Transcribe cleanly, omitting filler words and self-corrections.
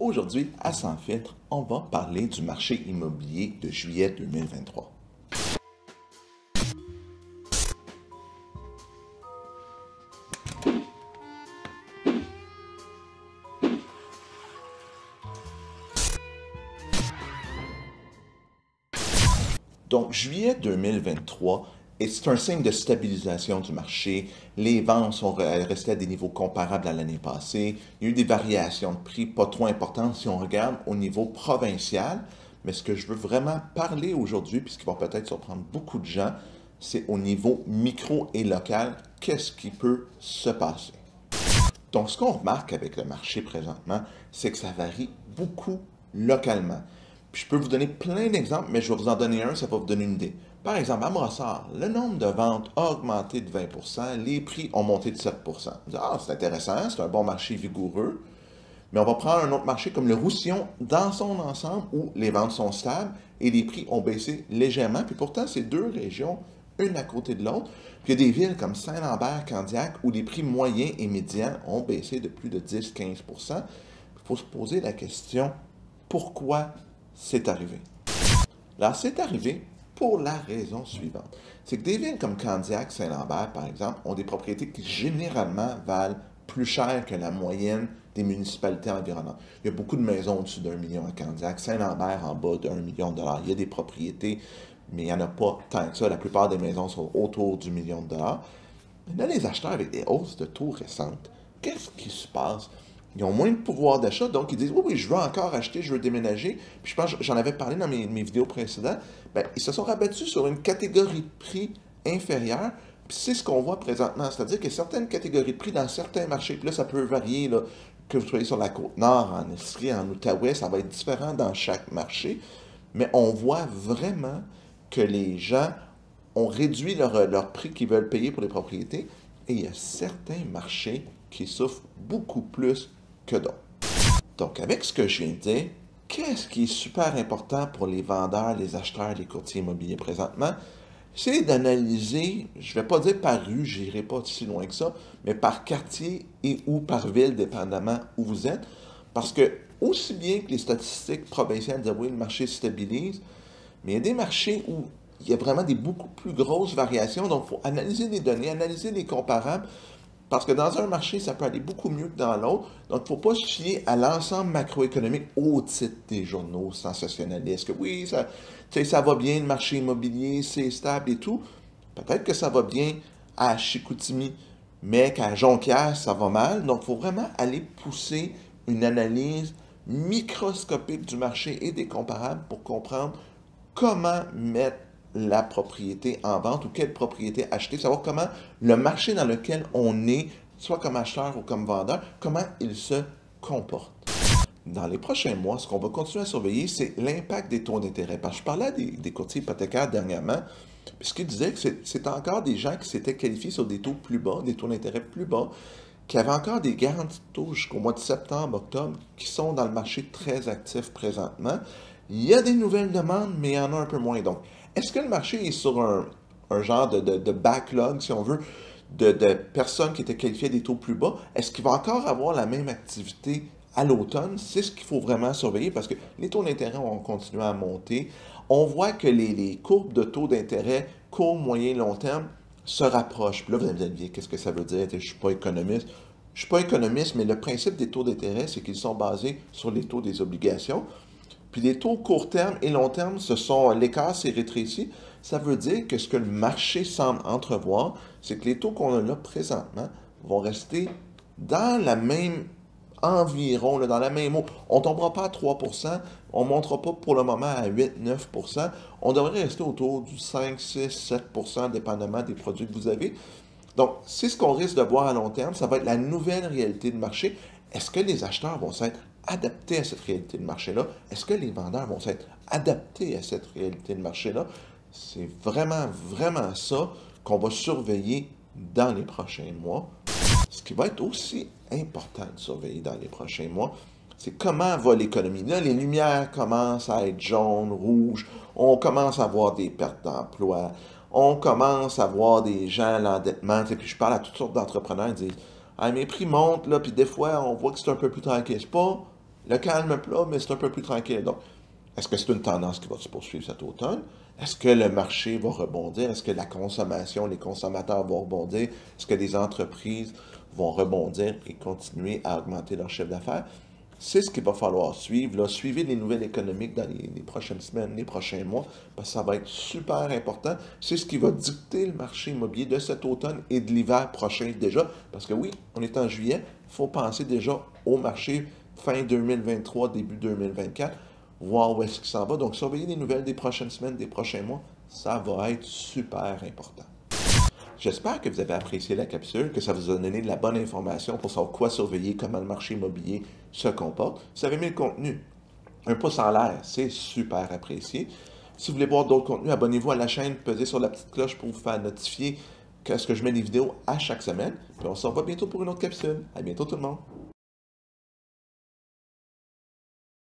Aujourd'hui, à Sans filtre, on va parler du marché immobilier de juillet 2023. Donc, juillet 2023, et c'est un signe de stabilisation du marché. Les ventes sont restées à des niveaux comparables à l'année passée. Il y a eu des variations de prix pas trop importantes si on regarde au niveau provincial. Mais ce que je veux vraiment parler aujourd'hui, puis ce qui va peut-être surprendre beaucoup de gens, c'est au niveau micro et local, qu'est-ce qui peut se passer. Donc, ce qu'on remarque avec le marché présentement, c'est que ça varie beaucoup localement. Puis je peux vous donner plein d'exemples, mais je vais vous en donner un, ça va vous donner une idée. Par exemple, à Brossard, le nombre de ventes a augmenté de 20 %, les prix ont monté de 7 %. Vous dites, ah, c'est intéressant, c'est un bon marché vigoureux. Mais on va prendre un autre marché comme le Roussillon dans son ensemble où les ventes sont stables et les prix ont baissé légèrement. Puis pourtant, c'est deux régions, une à côté de l'autre. Puis il y a des villes comme Saint-Lambert, Candiac, où les prix moyens et médians ont baissé de plus de 10-15 %. Il faut se poser la question, pourquoi c'est arrivé? Alors, c'est arrivé pour la raison suivante. C'est que des villes comme Candiac, Saint-Lambert, par exemple, ont des propriétés qui généralement valent plus cher que la moyenne des municipalités environnantes. Il y a beaucoup de maisons au-dessus d'1 million à Candiac, Saint-Lambert en bas d'1 million de dollars. Il y a des propriétés, mais il n'y en a pas tant que ça. La plupart des maisons sont autour du million de dollars. Mais là, les acheteurs avec des hausses de taux récentes, qu'est-ce qui se passe? Ils ont moins de pouvoir d'achat, donc ils disent, oui, oui, je veux encore acheter, je veux déménager. Puis je pense, j'en avais parlé dans mes vidéos précédentes, bien, ils se sont rabattus sur une catégorie de prix inférieure. Puis c'est ce qu'on voit présentement, c'est-à-dire qu'il y a certaines catégories de prix dans certains marchés. Puis là, ça peut varier, là, que vous soyez sur la Côte-Nord, en Estrie, en Outaouais, ça va être différent dans chaque marché. Mais on voit vraiment que les gens ont réduit leur prix qu'ils veulent payer pour les propriétés. Et il y a certains marchés qui souffrent beaucoup plus que d'autres. Donc, avec ce que je viens de dire, qu'est-ce qui est super important pour les vendeurs, les acheteurs, les courtiers immobiliers présentement? C'est d'analyser, je ne vais pas dire par rue, je n'irai pas si loin que ça, mais par quartier et ou par ville, dépendamment où vous êtes. Parce que, aussi bien que les statistiques provinciales disent oui, le marché se stabilise, mais il y a des marchés où il y a vraiment des beaucoup plus grosses variations. Donc, il faut analyser les données, analyser les comparables. Parce que dans un marché, ça peut aller beaucoup mieux que dans l'autre. Donc, il ne faut pas se fier à l'ensemble macroéconomique au titre des journaux sensationnalistes. Que oui, ça va bien, le marché immobilier, c'est stable et tout. Peut-être que ça va bien à Chicoutimi, mais qu'à Jonquière, ça va mal. Donc, il faut vraiment aller pousser une analyse microscopique du marché et des comparables pour comprendre comment mettre la propriété en vente ou quelle propriété acheter, savoir comment le marché dans lequel on est, soit comme acheteur ou comme vendeur, comment il se comporte. Dans les prochains mois, ce qu'on va continuer à surveiller, c'est l'impact des taux d'intérêt. Parce que je parlais des courtiers hypothécaires dernièrement, puis ce qu'ils disaient, que c'est encore des gens qui s'étaient qualifiés sur des taux plus bas, des taux d'intérêt plus bas, qui avaient encore des garanties de taux jusqu'au mois de septembre, octobre, qui sont dans le marché très actif présentement. Il y a des nouvelles demandes, mais il y en a un peu moins. Donc, est-ce que le marché est sur un genre de backlog, si on veut, de personnes qui étaient qualifiées à des taux plus bas? Est-ce qu'il va encore avoir la même activité à l'automne? C'est ce qu'il faut vraiment surveiller parce que les taux d'intérêt vont continuer à monter. On voit que les courbes de taux d'intérêt court, moyen, long terme se rapprochent. Puis là, vous allez me dire, qu'est-ce que ça veut dire? Je ne suis pas économiste. Je ne suis pas économiste, mais le principe des taux d'intérêt, c'est qu'ils sont basés sur les taux des obligations. Puis les taux court terme et long terme, l'écart s'est rétréci. Ça veut dire que ce que le marché semble entrevoir, c'est que les taux qu'on a là présentement vont rester dans la même environ, là, dans la même eau. On ne tombera pas à 3 %, on ne montera pas pour le moment à 8-9 %. On devrait rester autour du 5, 6, 7 % dépendamment des produits que vous avez. Donc, c'est ce qu'on risque de voir à long terme. Ça va être la nouvelle réalité du marché. Est-ce que les acheteurs vont s'être adaptés à cette réalité de marché-là? Est-ce que les vendeurs vont s'être adaptés à cette réalité de marché-là? C'est vraiment, vraiment ça qu'on va surveiller dans les prochains mois. Ce qui va être aussi important de surveiller dans les prochains mois, c'est comment va l'économie. Là, les lumières commencent à être jaunes, rouges, on commence à voir des pertes d'emploi, on commence à voir des gens à l'endettement. Puis je parle à toutes sortes d'entrepreneurs, ils disent « Ah, mes prix montent, là, puis des fois, on voit que c'est un peu plus tranquille. » C'est pas Le calme plat, mais c'est un peu plus tranquille. Donc, est-ce que c'est une tendance qui va se poursuivre cet automne? Est-ce que le marché va rebondir? Est-ce que la consommation, les consommateurs vont rebondir? Est-ce que les entreprises vont rebondir et continuer à augmenter leur chiffre d'affaires? C'est ce qu'il va falloir suivre. Là. Suivez les nouvelles économiques dans les prochaines semaines, les prochains mois, parce que ça va être super important. C'est ce qui va dicter le marché immobilier de cet automne et de l'hiver prochain déjà. Parce que oui, on est en juillet, il faut penser déjà au marché fin 2023, début 2024, voir où est-ce qu'il s'en va. Donc, surveiller les nouvelles des prochaines semaines, des prochains mois, ça va être super important. J'espère que vous avez apprécié la capsule, que ça vous a donné de la bonne information pour savoir quoi surveiller, comment le marché immobilier se comporte. Si vous avez aimé le contenu, un pouce en l'air, c'est super apprécié. Si vous voulez voir d'autres contenus, abonnez-vous à la chaîne, pesez sur la petite cloche pour vous faire notifier que je mets des vidéos à chaque semaine. Puis on se revoit bientôt pour une autre capsule. À bientôt tout le monde!